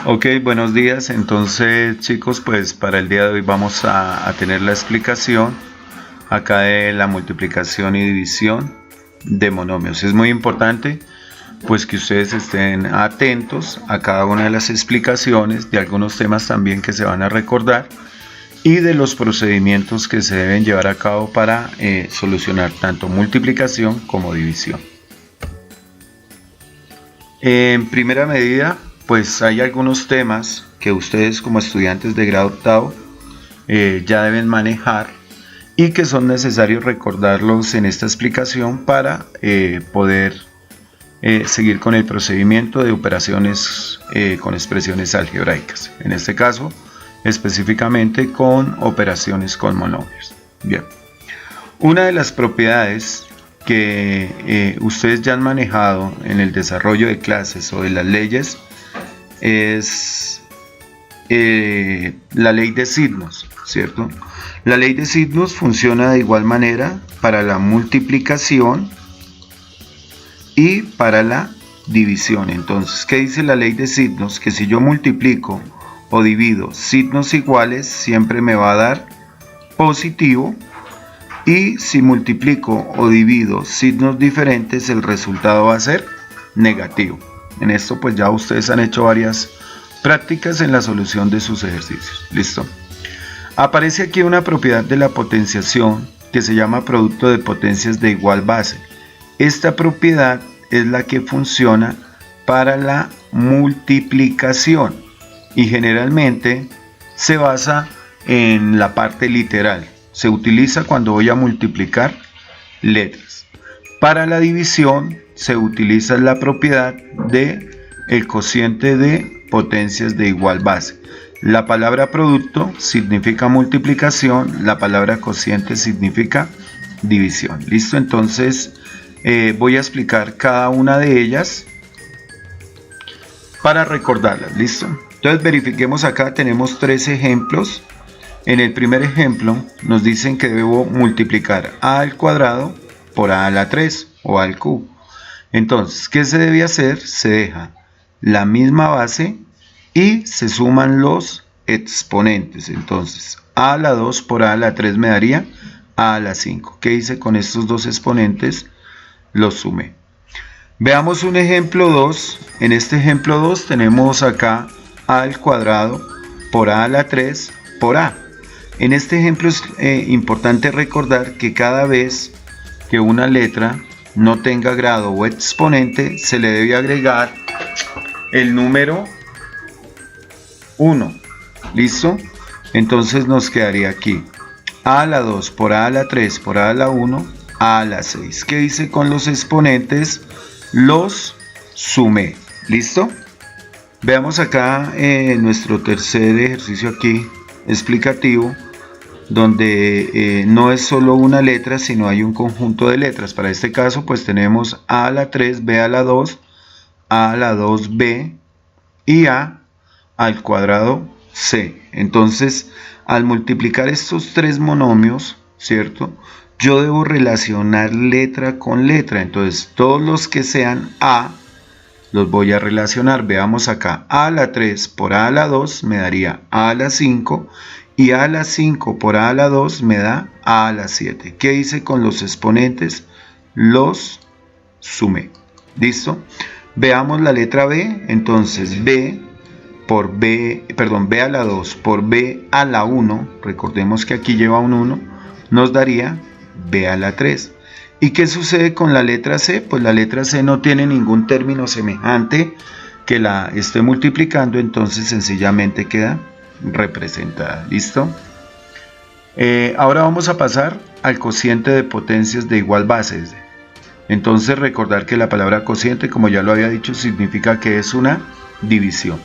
Ok, buenos días. Entonces, chicos, pues para el día de hoy vamos a tener la explicación acá de la multiplicación y división de monomios. Es muy importante pues que ustedes estén atentos a cada una de las explicaciones, de algunos temas también que se van a recordar y de los procedimientos que se deben llevar a cabo para solucionar tanto multiplicación como división. En primera medida, pues hay algunos temas que ustedes como estudiantes de grado octavo ya deben manejar y que son necesarios recordarlos en esta explicación para poder seguir con el procedimiento de operaciones con expresiones algebraicas. En este caso, específicamente con operaciones con monomios. Bien, una de las propiedades que ustedes ya han manejado en el desarrollo de clases o de las leyes es la ley de signos, ¿cierto? La ley de signos funciona de igual manera para la multiplicación y para la división. Entonces, ¿qué dice la ley de signos? Que si yo multiplico o divido signos iguales, siempre me va a dar positivo, y si multiplico o divido signos diferentes, el resultado va a ser negativo. En esto pues ya ustedes han hecho varias prácticas en la solución de sus ejercicios. Listo. Aparece aquí una propiedad de la potenciación que se llama producto de potencias de igual base. Esta propiedad es la que funciona para la multiplicación y generalmente se basa en la parte literal. Se utiliza cuando voy a multiplicar letras. Para la división se utiliza la propiedad de el cociente de potencias de igual base. La palabra producto significa multiplicación, la palabra cociente significa división. ¿Listo? Entonces voy a explicar cada una de ellas para recordarlas. ¿Listo? Entonces verifiquemos acá, tenemos 3 ejemplos. En el primer ejemplo nos dicen que debo multiplicar a al cuadrado por a la 3 o a al cubo. Entonces, ¿qué se debe hacer? Se deja la misma base y se suman los exponentes. Entonces, a la 2 por a la 3 me daría a la 5. ¿Qué hice con estos dos exponentes? Los sumé. Veamos un ejemplo 2. En este ejemplo 2 tenemos acá a al cuadrado por a la 3 por a. En este ejemplo es importante recordar que cada vez que una letra no tenga grado o exponente, se le debe agregar el número 1. ¿Listo? Entonces nos quedaría aquí a la 2 por a la 3 por a la 1, a la 6. ¿Qué hice con los exponentes? Los sumé. ¿Listo? Veamos acá nuestro tercer ejercicio aquí explicativo, donde no es solo una letra, sino hay un conjunto de letras. Para este caso pues tenemos a a la 3, b a la 2, a la 2b y a al cuadrado c. Entonces, al multiplicar estos 3 monomios, ¿cierto?, yo debo relacionar letra con letra. Entonces todos los que sean a los voy a relacionar. Veamos acá, a la 3 por a la 2 me daría a la 5, y a la 5 por a la 2 me da a la 7. ¿Qué hice con los exponentes? Los sumé. ¿Listo? Veamos la letra B. Entonces b a la 2 por b a la 1, recordemos que aquí lleva un 1, nos daría b a la 3. ¿Y qué sucede con la letra C? Pues la letra C no tiene ningún término semejante que la esté multiplicando, entonces sencillamente queda representada. ¿Listo? Ahora vamos a pasar al cociente de potencias de igual base. Entonces recordar que la palabra cociente, como ya lo había dicho, significa que es una división.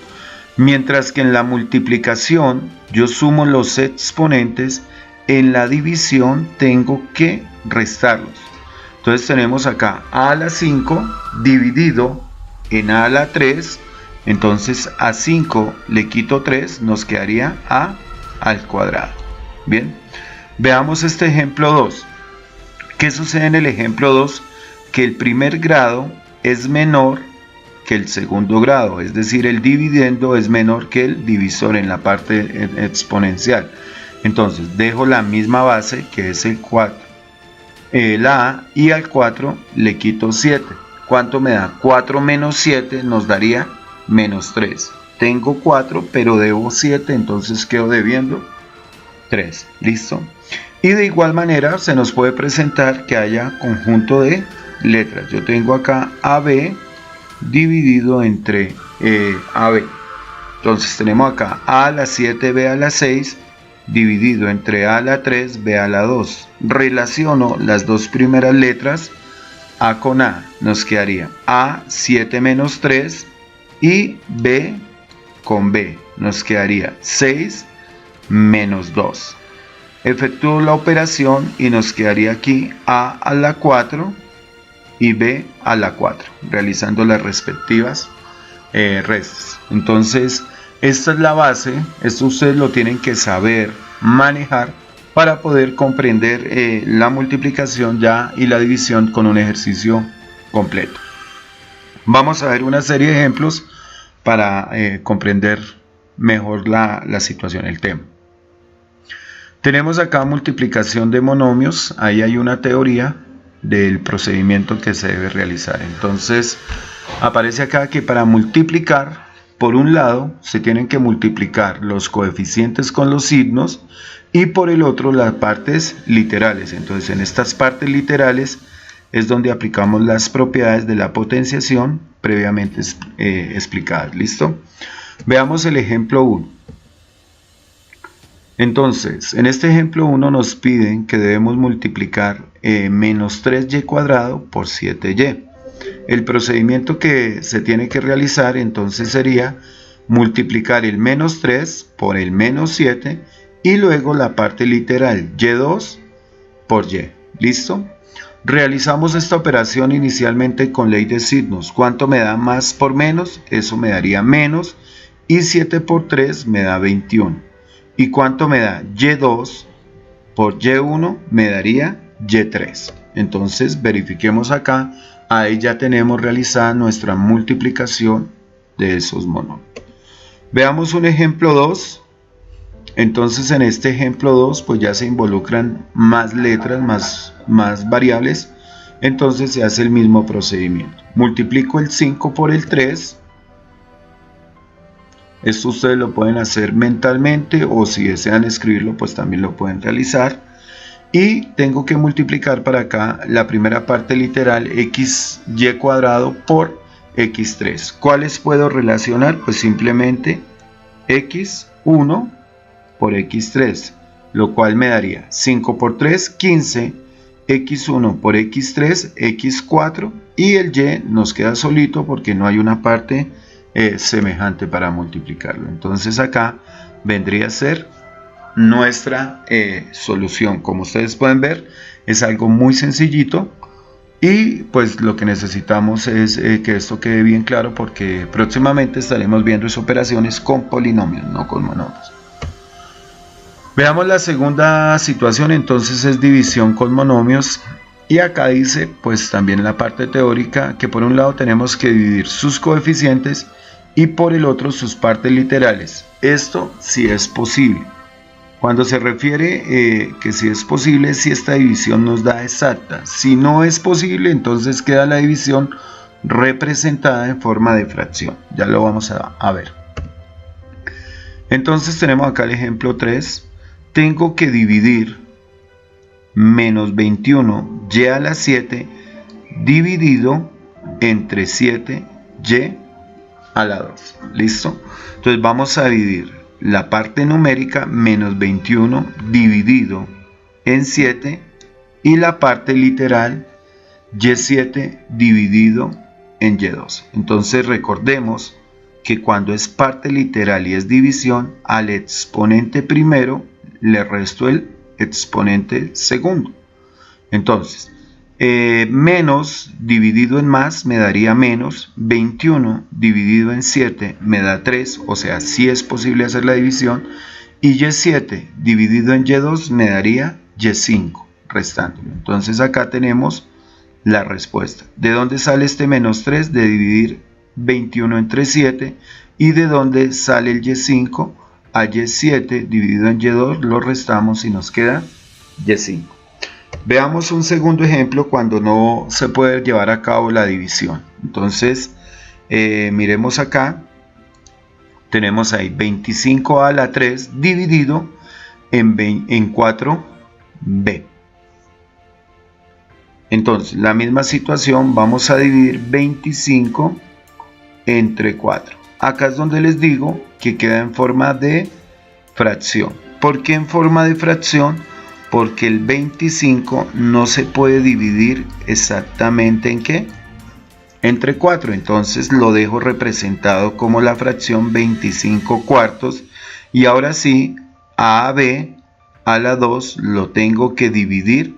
Mientras que en la multiplicación yo sumo los exponentes, en la división tengo que restarlos. Entonces tenemos acá a la 5 dividido en a la 3. Entonces a 5 le quito 3, nos quedaría a al cuadrado. Bien, veamos este ejemplo 2. ¿Qué sucede en el ejemplo 2? Que el primer grado es menor que el segundo grado, es decir, el dividendo es menor que el divisor en la parte exponencial. Entonces dejo la misma base, que es el 4, la a, y al 4 le quito 7. ¿Cuánto me da? 4 menos 7 nos daría menos 3. Tengo 4, pero debo 7, entonces quedo debiendo 3. ¿Listo? Y de igual manera se nos puede presentar que haya conjunto de letras. Yo tengo acá AB dividido entre AB. Entonces tenemos acá A a la 7, B a la 6, dividido entre A a la 3, B a la 2. Relaciono las dos primeras letras, A con A, nos quedaría A 7 menos 3, y B con B, nos quedaría 6 menos 2. Efectúo la operación y nos quedaría aquí A a la 4 y B a la 4, realizando las respectivas restas. Entonces, esta es la base, esto ustedes lo tienen que saber manejar para poder comprender la multiplicación ya y la división con un ejercicio completo. Vamos a ver una serie de ejemplos para comprender mejor la situación, el tema. Tenemos acá multiplicación de monomios, ahí hay una teoría del procedimiento que se debe realizar. Entonces aparece acá que para multiplicar, por un lado se tienen que multiplicar los coeficientes con los signos y por el otro las partes literales. Entonces en estas partes literales es donde aplicamos las propiedades de la potenciación previamente explicadas. ¿Listo? Veamos el ejemplo 1. Entonces, en este ejemplo 1 nos piden que debemos multiplicar menos 3y cuadrado por 7y. El procedimiento que se tiene que realizar entonces sería multiplicar el menos 3 por el menos 7 y luego la parte literal y2 por y. ¿Listo? Realizamos esta operación inicialmente con ley de signos. ¿Cuánto me da más por menos? Eso me daría menos, y 7 por 3 me da 21. ¿Y cuánto me da? Y2 por Y1 me daría Y3. Entonces verifiquemos acá, ahí ya tenemos realizada nuestra multiplicación de esos monomios. Veamos un ejemplo 2. Entonces en este ejemplo 2 pues ya se involucran más letras, más variables. Entonces se hace el mismo procedimiento. Multiplico el 5 por el 3. Esto ustedes lo pueden hacer mentalmente o si desean escribirlo pues también lo pueden realizar. Y tengo que multiplicar para acá la primera parte literal xy cuadrado por x3. ¿Cuáles puedo relacionar? Pues simplemente x1 por x3, lo cual me daría 5 por 3, 15, x1 por x3, x4 y el y nos queda solito porque no hay una parte semejante para multiplicarlo. Entonces acá vendría a ser nuestra solución. Como ustedes pueden ver, es algo muy sencillito y pues lo que necesitamos es que esto quede bien claro porque próximamente estaremos viendo esas operaciones con polinomios, no con monomios. Veamos la segunda situación. Entonces es división con monomios. Y acá dice, pues también en la parte teórica, que por un lado tenemos que dividir sus coeficientes y por el otro sus partes literales. Esto sí es posible. Cuando se refiere que si es posible, si esta división nos da exacta. Si no es posible, entonces queda la división representada en forma de fracción. Ya lo vamos a ver. Entonces tenemos acá el ejemplo 3. Tengo que dividir menos 21 y a la 7 dividido entre 7y a la 2. ¿Listo? Entonces vamos a dividir la parte numérica menos 21 dividido en 7 y la parte literal y7 dividido en y2. Entonces recordemos que cuando es parte literal y es división, al exponente primero le resto el exponente segundo. Entonces, menos dividido en más me daría menos, 21 dividido en 7 me da 3, o sea, sí es posible hacer la división, y y7 dividido en y2 me daría y5, restándolo. Entonces acá tenemos la respuesta. ¿De dónde sale este menos 3? De dividir 21 entre 7. ¿Y de dónde sale el Y5? A Y7 dividido en Y2 lo restamos y nos queda Y5. Veamos un segundo ejemplo cuando no se puede llevar a cabo la división. Entonces, miremos acá. Tenemos ahí 25a a la 3 dividido en 4b. Entonces, la misma situación, vamos a dividir 25 entre 4. Acá es donde les digo que queda en forma de fracción. ¿Por qué en forma de fracción? Porque el 25 no se puede dividir exactamente ¿en qué? Entre 4. Entonces lo dejo representado como la fracción 25 cuartos. Y ahora sí, a b a la 2 lo tengo que dividir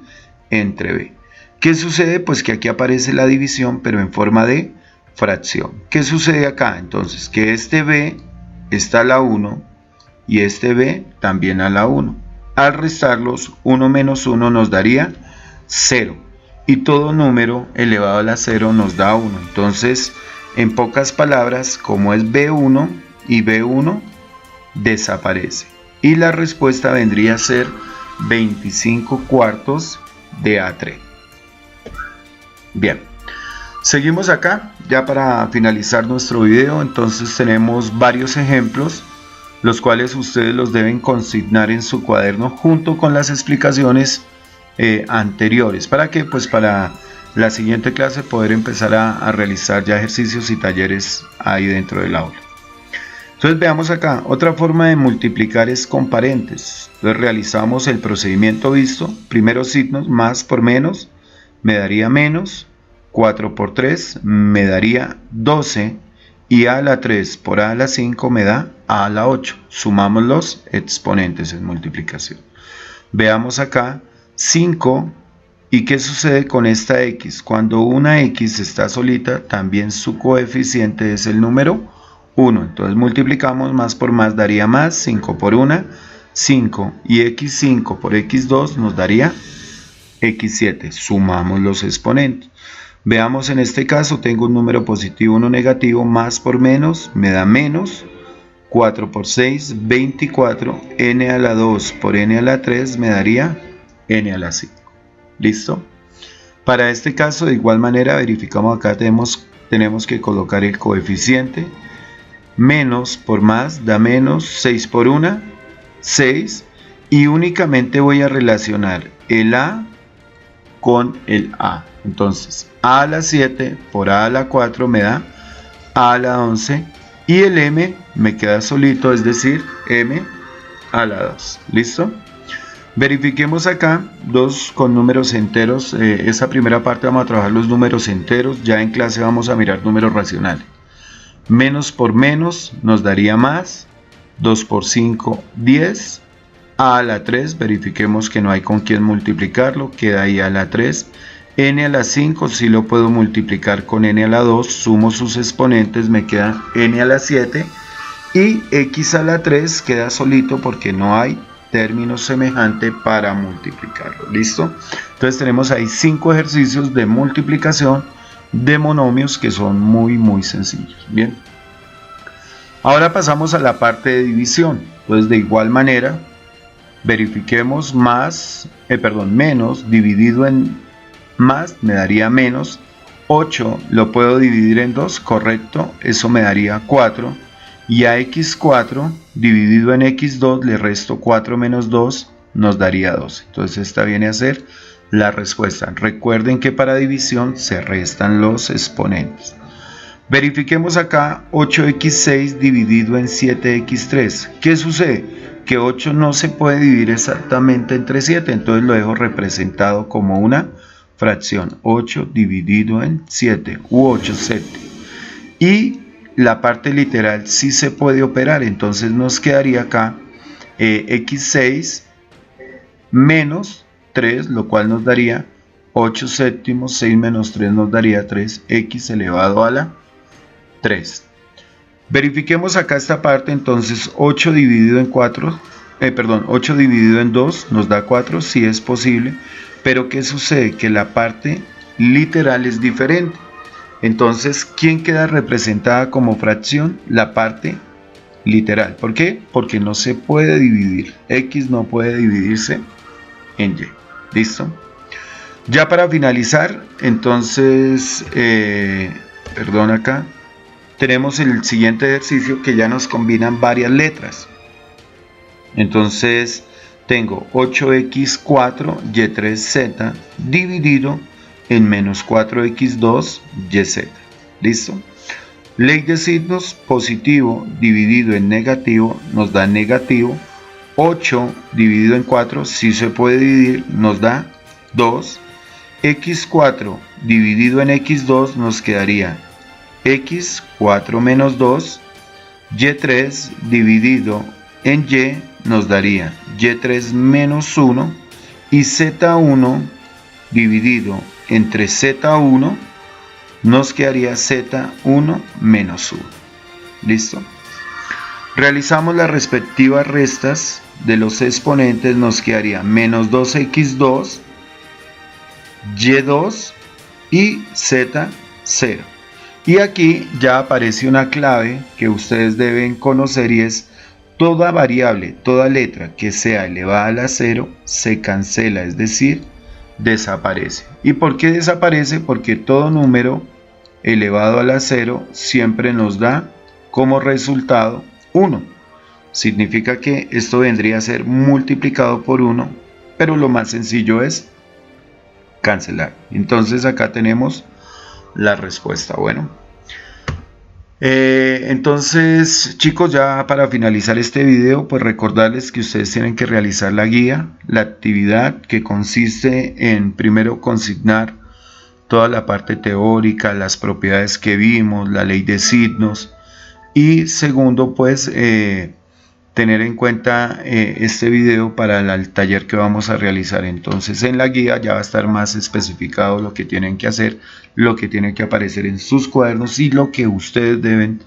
entre b. ¿Qué sucede? Pues que aquí aparece la división, pero en forma de fracción. ¿Qué sucede acá? Entonces, que este b está a la 1 y este b también a la 1. Al restarlos, 1 menos 1 nos daría 0. Y todo número elevado a la 0 nos da 1. Entonces, en pocas palabras, como es b1 y b1, desaparece. Y la respuesta vendría a ser 25 cuartos de A3. Bien, seguimos acá ya para finalizar nuestro video. Entonces tenemos varios ejemplos, los cuales ustedes los deben consignar en su cuaderno junto con las explicaciones anteriores. ¿Para qué? Pues para la siguiente clase poder empezar a realizar ya ejercicios y talleres ahí dentro del aula. Entonces veamos acá, otra forma de multiplicar es con paréntesis. Entonces realizamos el procedimiento visto, primeros signos, más por menos, me daría menos, 4 por 3 me daría 12, y a la 3 por a la 5 me da a la 8. Sumamos los exponentes en multiplicación. Veamos acá, 5, ¿y qué sucede con esta x? Cuando una x está solita, también su coeficiente es el número 1. Entonces multiplicamos, más por más daría más, 5 por 1, 5, y x5 por x2 nos daría x7. Sumamos los exponentes. Veamos en este caso, tengo un número positivo, uno negativo, más por menos me da menos, 4 por 6, 24, n a la 2 por n a la 3 me daría n a la 5. ¿Listo? Para este caso, de igual manera, verificamos acá, tenemos que colocar el coeficiente. Menos por más da menos, 6 por 1, 6, y únicamente voy a relacionar el a con el a. Entonces, a la 7 por a la 4 me da a la 11, y el m me queda solito, es decir, m a la 2. ¿Listo? Verifiquemos acá, 2 con números enteros. Esta primera parte vamos a trabajar los números enteros, ya en clase vamos a mirar números racionales. Menos por menos nos daría más, 2 por 5, 10, a la 3, verifiquemos que no hay con quién multiplicarlo, queda ahí a la 3, n a la 5, si lo puedo multiplicar con n a la 2, sumo sus exponentes, me queda n a la 7, y x a la 3 queda solito porque no hay término semejante para multiplicarlo. ¿Listo? Entonces tenemos ahí 5 ejercicios de multiplicación de monomios que son muy sencillos. Bien, ahora pasamos a la parte de división. Entonces de igual manera verifiquemos menos dividido en más me daría menos, 8 lo puedo dividir en 2, correcto, eso me daría 4, y a x4 dividido en x2 le resto 4 menos 2 nos daría 12. Entonces esta viene a ser la respuesta. Recuerden que para división se restan los exponentes. Verifiquemos acá 8x6 dividido en 7x3. ¿Qué sucede? Que 8 no se puede dividir exactamente entre 7, entonces lo dejo representado como una fracción. 8 dividido en 7 u 8 séptimos. Y la parte literal sí se puede operar, entonces nos quedaría acá x6 menos 3, lo cual nos daría 8 séptimos, 6 menos 3 nos daría 3, x elevado a la 3. Verifiquemos acá esta parte, entonces 8 dividido en 8 dividido en 2 nos da 4, sí es posible, pero ¿qué sucede? Que la parte literal es diferente. Entonces, ¿quién queda representada como fracción? La parte literal. ¿Por qué? Porque no se puede dividir. X no puede dividirse en Y. ¿Listo? Ya para finalizar, entonces, perdón acá, tenemos el siguiente ejercicio que ya nos combinan varias letras. Entonces, tengo 8x4 y3z dividido en menos 4x2 yz. ¿Listo? Ley de signos: positivo dividido en negativo nos da negativo. 8 dividido en 4 sí se puede dividir, nos da 2. x4 dividido en x2 nos quedaría x4 menos 2. y3 dividido en y nos daría y3 menos 1. Y z1 dividido entre z1 nos quedaría z1 menos 1. ¿Listo? Realizamos las respectivas restas de los exponentes, nos quedaría menos 2x2, y2 y z0. Y aquí ya aparece una clave que ustedes deben conocer, y es: toda variable, toda letra que sea elevada a la 0 se cancela, es decir, desaparece. ¿Y por qué desaparece? Porque todo número elevado a la 0 siempre nos da como resultado 1. Significa que esto vendría a ser multiplicado por 1, pero lo más sencillo es cancelar. Entonces acá tenemos la respuesta. Bueno, entonces chicos, ya para finalizar este video, pues recordarles que ustedes tienen que realizar la guía, la actividad, que consiste en primero consignar toda la parte teórica, las propiedades que vimos, la ley de signos, y segundo, pues tener en cuenta este video para el taller que vamos a realizar. Entonces en la guía ya va a estar más especificado lo que tienen que hacer, lo que tiene que aparecer en sus cuadernos y lo que ustedes deben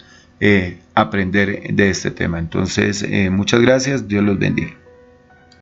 aprender de este tema. Entonces muchas gracias, Dios los bendiga.